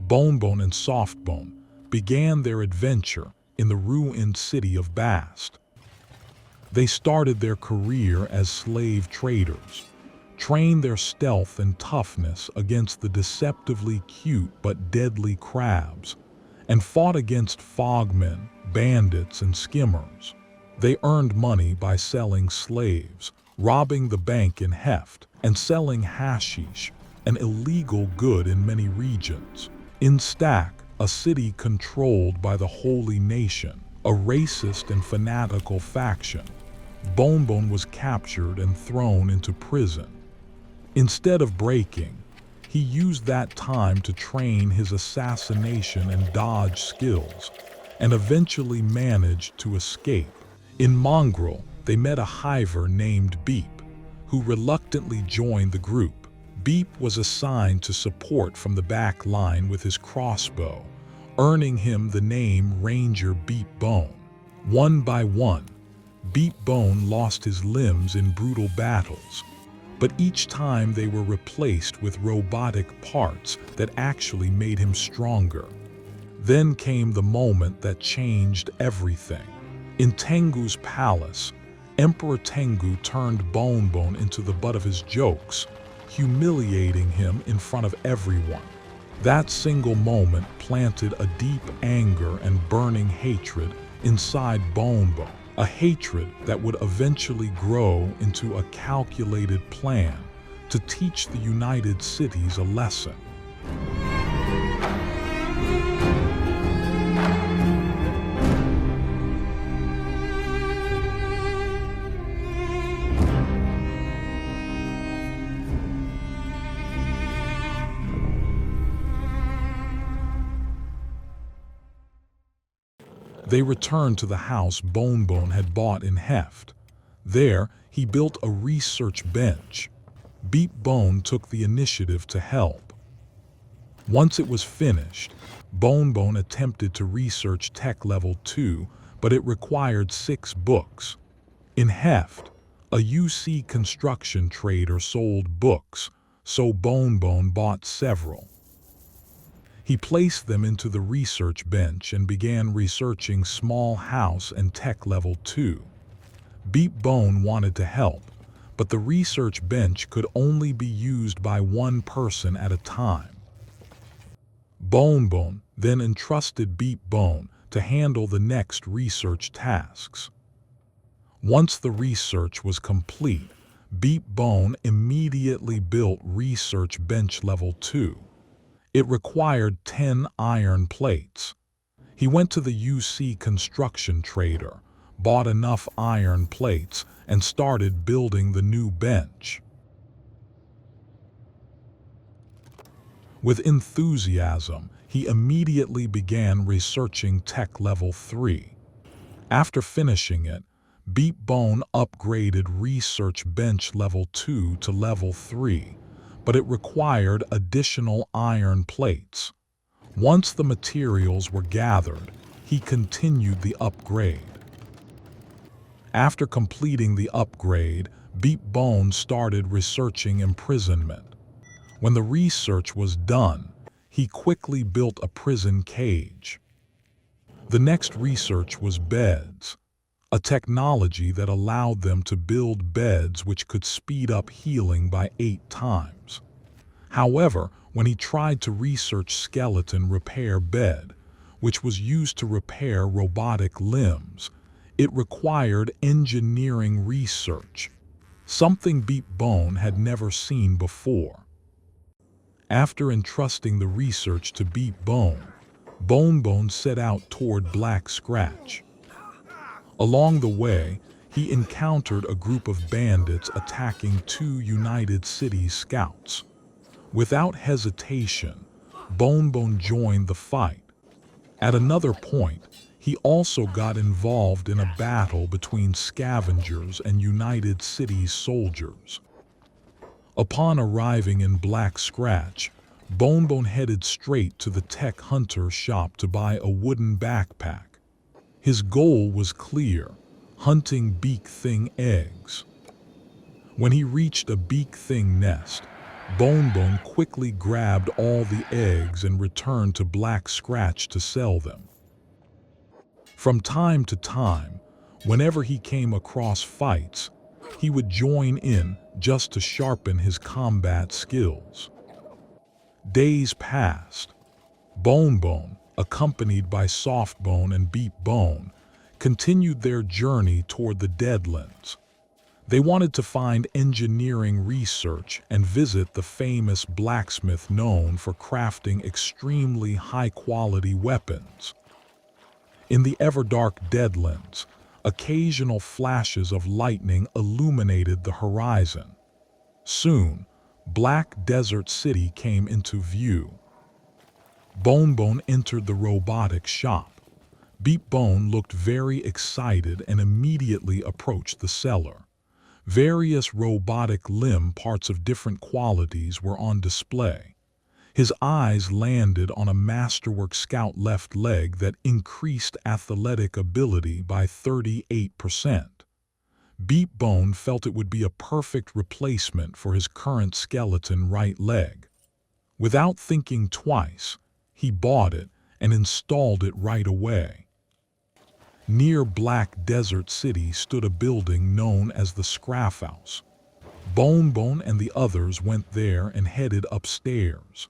Bonebone and Softbone began their adventure in the ruined city of Bast. They started their career as slave traders, trained their stealth and toughness against the deceptively cute but deadly crabs, and fought against fogmen, bandits, and skimmers. They earned money by selling slaves, robbing the bank in Heft, and selling hashish, an illegal good in many regions. In Stack, a city controlled by the Holy Nation, a racist and fanatical faction, Bonebone was captured and thrown into prison. Instead of breaking, he used that time to train his assassination and dodge skills, and eventually managed to escape. In Mongrel, they met a hiver named Beep, who reluctantly joined the group. Beep was assigned to support from the back line with his crossbow, earning him the name Ranger Beepbone. One by one, Beepbone lost his limbs in brutal battles, but each time they were replaced with robotic parts that actually made him stronger. Then came the moment that changed everything. In Tengu's palace, Emperor Tengu turned Bonebone into the butt of his jokes, humiliating him in front of everyone. That single moment planted a deep anger and burning hatred inside Bonebone, a hatred that would eventually grow into a calculated plan to teach the United Cities a lesson. They returned to the house Bonebone had bought in Heft. There, he built a research bench. Beepbone took the initiative to help. Once it was finished, Bonebone attempted to research Tech Level 2, but it required 6 books. In Heft, a UC construction trader sold books, so Bonebone bought several. He placed them into the research bench and began researching Small House and Tech Level 2. Beepbone wanted to help, but the research bench could only be used by one person at a time. Bonebone then entrusted Beepbone to handle the next research tasks. Once the research was complete, Beepbone immediately built Research Bench Level 2. It required 10 iron plates. He went to the UC construction trader, bought enough iron plates, and started building the new bench. With enthusiasm, he immediately began researching Tech Level 3. After finishing it, Beepbone upgraded Research Bench Level 2 to Level 3, but it required additional iron plates. Once the materials were gathered, he continued the upgrade. After completing the upgrade, Beepbone started researching imprisonment. When the research was done, he quickly built a prison cage. The next research was beds, a technology that allowed them to build beds which could speed up healing by 8 times. However, when he tried to research skeleton repair bed, which was used to repair robotic limbs, it required engineering research, something Beepbone had never seen before. After entrusting the research to Beepbone, Bonebone set out toward Black Scratch. Along the way, he encountered a group of bandits attacking 2 United Cities scouts. Without hesitation, Bonebone joined the fight. At another point, he also got involved in a battle between scavengers and United Cities soldiers. Upon arriving in Black Scratch, Bonebone headed straight to the tech hunter shop to buy a wooden backpack. His goal was clear: hunting beak thing eggs. When he reached a beak thing nest, Bonebone quickly grabbed all the eggs and returned to Black Scratch to sell them. From time to time, whenever he came across fights, he would join in just to sharpen his combat skills. Days passed. Bonebone, accompanied by Softbone and Beepbone, continued their journey toward the Deadlands. They wanted to find engineering research and visit the famous blacksmith known for crafting extremely high-quality weapons. In the ever-dark Deadlands, occasional flashes of lightning illuminated the horizon. Soon, Black Desert City came into view. Bonebone entered the robotic shop. Beepbone looked very excited and immediately approached the seller. Various robotic limb parts of different qualities were on display. His eyes landed on a Masterwork Scout left leg that increased athletic ability by 38%. Beepbone felt it would be a perfect replacement for his current skeleton right leg. Without thinking twice, he bought it and installed it right away. Near Black Desert City stood a building known as the Scraff House. Bonebone and the others went there and headed upstairs.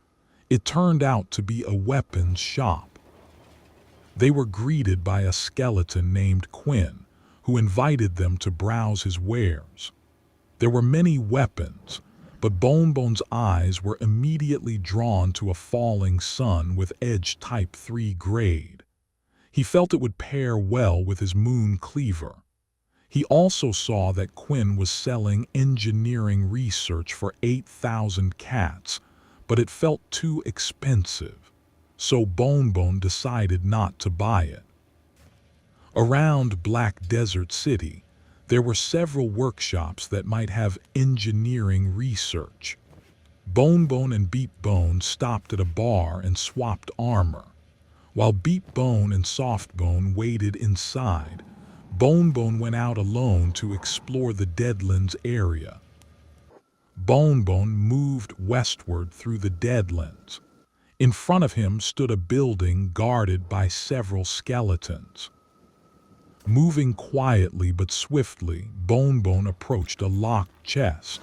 It turned out to be a weapons shop. They were greeted by a skeleton named Quinn, who invited them to browse his wares. There were many weapons, but Bonebone's eyes were immediately drawn to a falling sun with edge Type 3 grade. He felt it would pair well with his moon cleaver. He also saw that Quinn was selling engineering research for 8,000 cats, but it felt too expensive, so Bonebone decided not to buy it. Around Black Desert City, there were several workshops that might have engineering research. Bonebone and Beepbone stopped at a bar and swapped armor. While Beepbone and Softbone waited inside, Bonebone went out alone to explore the Deadlands area. Bonebone moved westward through the Deadlands. In front of him stood a building guarded by several skeletons. Moving quietly but swiftly, Bonebone approached a locked chest.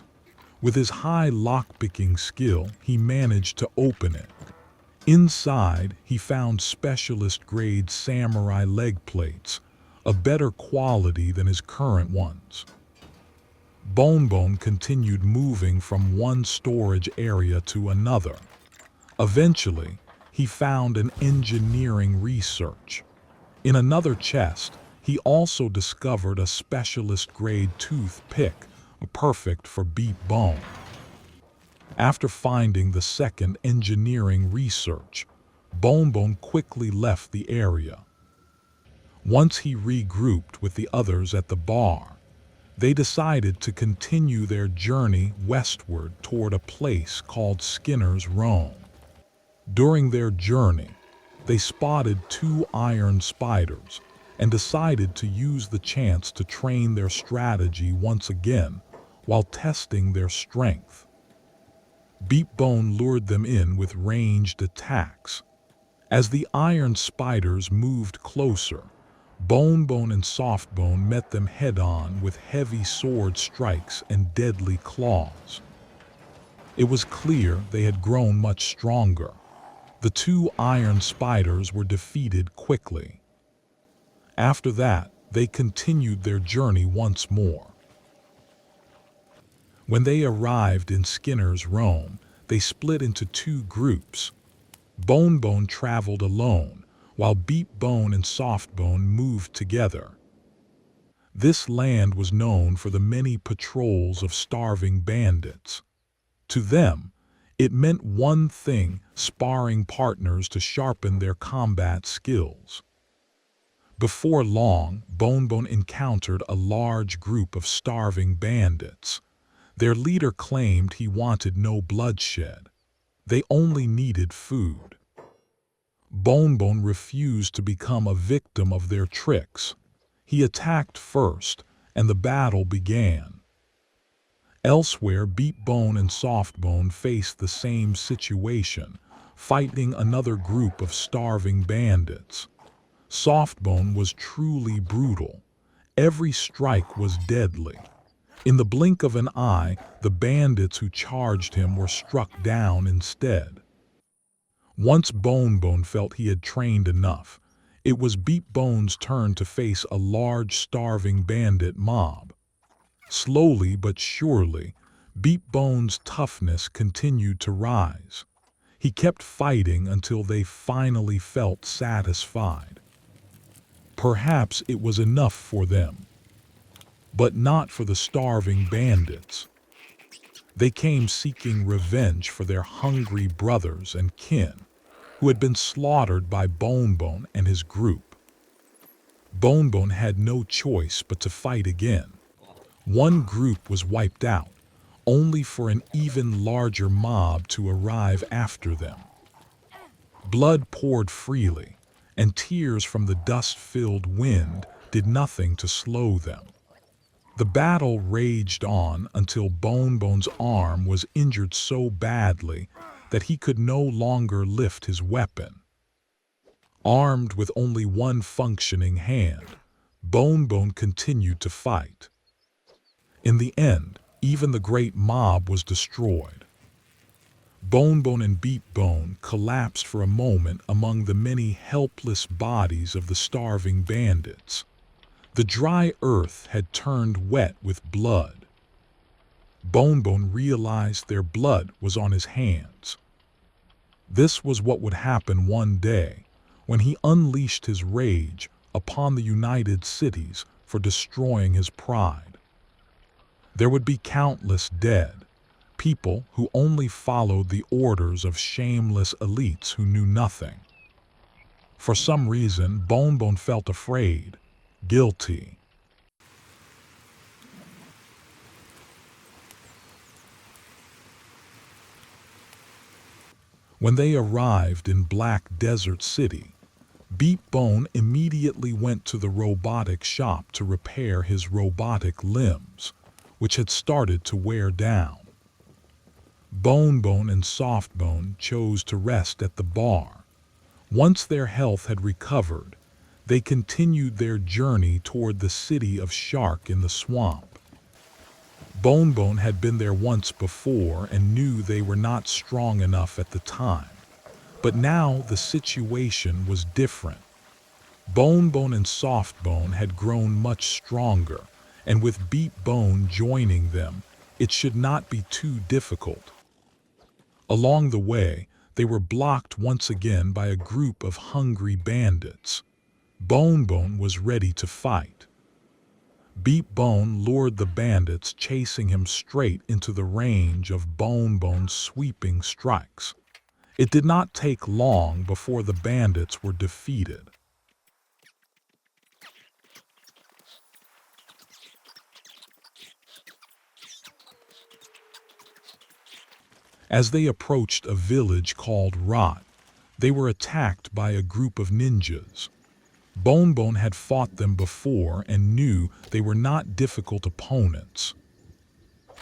With his high lockpicking skill, he managed to open it. Inside, he found specialist-grade samurai leg plates, a better quality than his current ones. Bonebone continued moving from one storage area to another. Eventually, he found an engineering research. In another chest, he also discovered a specialist-grade toothpick, perfect for Beepbone. After finding the second engineering research, Bonebone quickly left the area. Once he regrouped with the others at the bar, they decided to continue their journey westward toward a place called Skinner's Roam. During their journey, they spotted 2 iron spiders and decided to use the chance to train their strategy once again while testing their strength. Beepbone lured them in with ranged attacks. As the iron spiders moved closer, Bonebone and Softbone met them head-on with heavy sword strikes and deadly claws. It was clear they had grown much stronger. The 2 iron spiders were defeated quickly. After that, they continued their journey once more. When they arrived in Skinner's Roam, they split into 2 groups. Bonebone traveled alone, while Beepbone and Softbone moved together. This land was known for the many patrols of starving bandits. To them, it meant one thing: sparring partners to sharpen their combat skills. Before long, Bonebone encountered a large group of starving bandits. Their leader claimed he wanted no bloodshed. They only needed food. Bonebone refused to become a victim of their tricks. He attacked first, and the battle began. Elsewhere, Beepbone and Softbone faced the same situation, fighting another group of starving bandits. Softbone was truly brutal. Every strike was deadly. In the blink of an eye, the bandits who charged him were struck down instead. Once Bonebone felt he had trained enough, it was Beepbone's turn to face a large starving bandit mob. Slowly but surely, Beepbone's toughness continued to rise. He kept fighting until they finally felt satisfied. Perhaps it was enough for them, but not for the starving bandits. They came seeking revenge for their hungry brothers and kin, who had been slaughtered by Bonebone and his group. Bonebone had no choice but to fight again. One group was wiped out, only for an even larger mob to arrive after them. Blood poured freely, and tears from the dust-filled wind did nothing to slow them. The battle raged on until Bonebone's arm was injured so badly that he could no longer lift his weapon. Armed with only one functioning hand, Bonebone continued to fight. In the end, even the great mob was destroyed. Bonebone and Beepbone collapsed for a moment among the many helpless bodies of the starving bandits. The dry earth had turned wet with blood. Bonebone realized their blood was on his hands. This was what would happen one day when he unleashed his rage upon the United Cities for destroying his pride. There would be countless dead, people who only followed the orders of shameless elites who knew nothing. For some reason, Bonebone felt afraid, guilty. When they arrived in Black Desert City, Beepbone immediately went to the robotic shop to repair his robotic limbs, which had started to wear down. Bonebone and Softbone chose to rest at the bar. Once their health had recovered, they continued their journey toward the city of Shark in the swamp. Bonebone had been there once before and knew they were not strong enough at the time. But now the situation was different. Bonebone and Softbone had grown much stronger, and with Beepbone joining them, it should not be too difficult. Along the way, they were blocked once again by a group of hungry bandits. Bonebone was ready to fight. Beepbone lured the bandits, chasing him straight into the range of Bonebone's sweeping strikes. It did not take long before the bandits were defeated. As they approached a village called Rot, they were attacked by a group of ninjas. Bonebone had fought them before and knew they were not difficult opponents.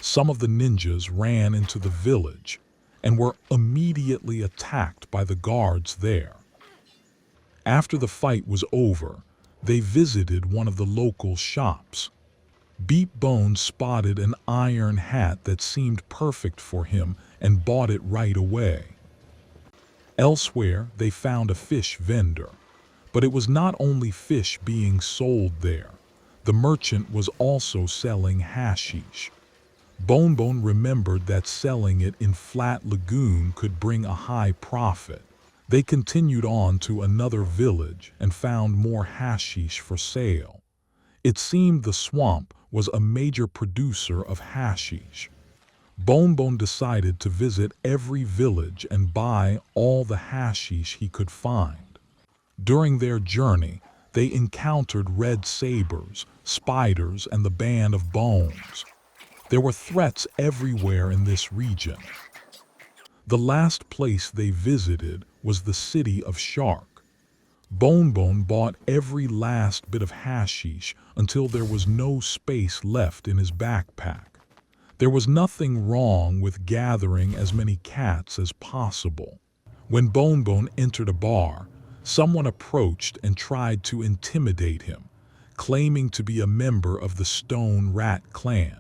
Some of the ninjas ran into the village and were immediately attacked by the guards there. After the fight was over, they visited one of the local shops. Beepbone spotted an iron hat that seemed perfect for him and bought it right away. Elsewhere, they found a fish vendor, but it was not only fish being sold there. The merchant was also selling hashish. Bonebone remembered that selling it in Flat Lagoon could bring a high profit. They continued on to another village and found more hashish for sale. It seemed the swamp was a major producer of hashish. Bonebone decided to visit every village and buy all the hashish he could find. During their journey, they encountered red sabers, spiders, and the band of bones. There were threats everywhere in this region. The last place they visited was the city of Shark. Bonebone bought every last bit of hashish until there was no space left in his backpack. There was nothing wrong with gathering as many cats as possible. When Bonebone entered a bar, someone approached and tried to intimidate him, claiming to be a member of the Stone Rat clan.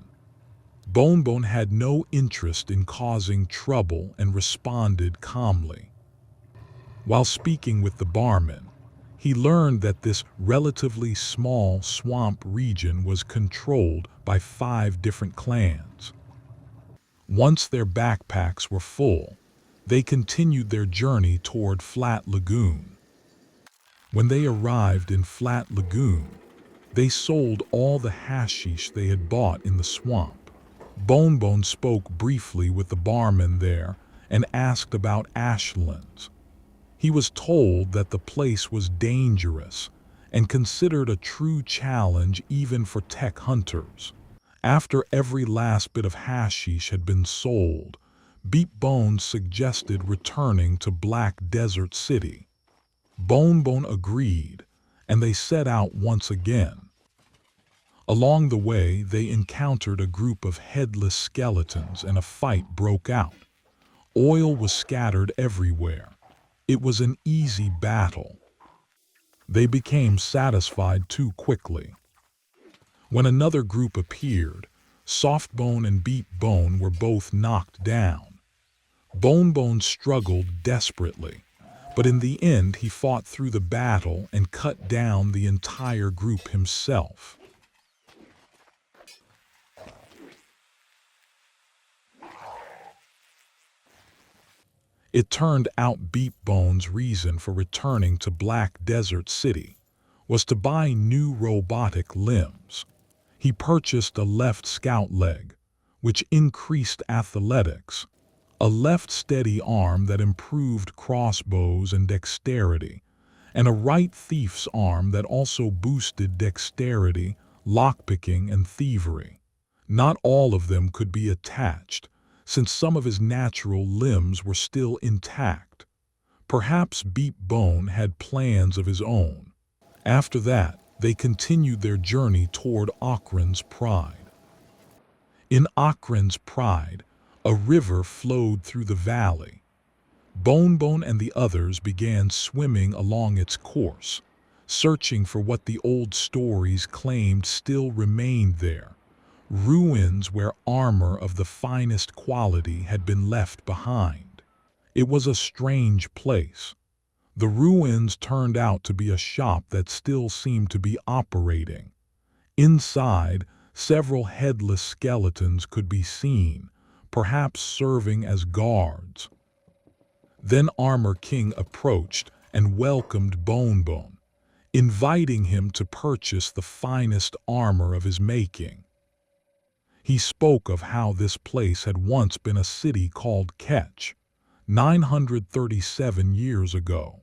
Bonebone had no interest in causing trouble and responded calmly. While speaking with the barman, he learned that this relatively small swamp region was controlled by 5 different clans. Once their backpacks were full, they continued their journey toward Flat Lagoon. When they arrived in Flat Lagoon, they sold all the hashish they had bought in the swamp. Bonebone spoke briefly with the barman there and asked about Ashlands. He was told that the place was dangerous and considered a true challenge even for tech hunters. After every last bit of hashish had been sold, Beepbone suggested returning to Black Desert City. Bonebone agreed, and they set out once again. Along the way, they encountered a group of headless skeletons and a fight broke out. Oil was scattered everywhere. It was an easy battle. They became satisfied too quickly. When another group appeared, Softbone and Beepbone were both knocked down. Bonebone struggled desperately, but in the end he fought through the battle and cut down the entire group himself. It turned out Beepbone's reason for returning to Black Desert City was to buy new robotic limbs. He purchased a left scout leg, which increased athletics, a left steady arm that improved crossbows and dexterity, and a right thief's arm that also boosted dexterity, lockpicking, and thievery. Not all of them could be attached, since some of his natural limbs were still intact. Perhaps Beepbone had plans of his own. After that, they continued their journey toward Ochran's Pride. In Ochran's Pride, a river flowed through the valley. Bonebone and the others began swimming along its course, searching for what the old stories claimed still remained there. Ruins where armor of the finest quality had been left behind. It was a strange place. The ruins turned out to be a shop that still seemed to be operating. Inside, several headless skeletons could be seen, perhaps serving as guards. Then Armor King approached and welcomed Bonebone, inviting him to purchase the finest armor of his making. He spoke of how this place had once been a city called Ketch, 937 years ago.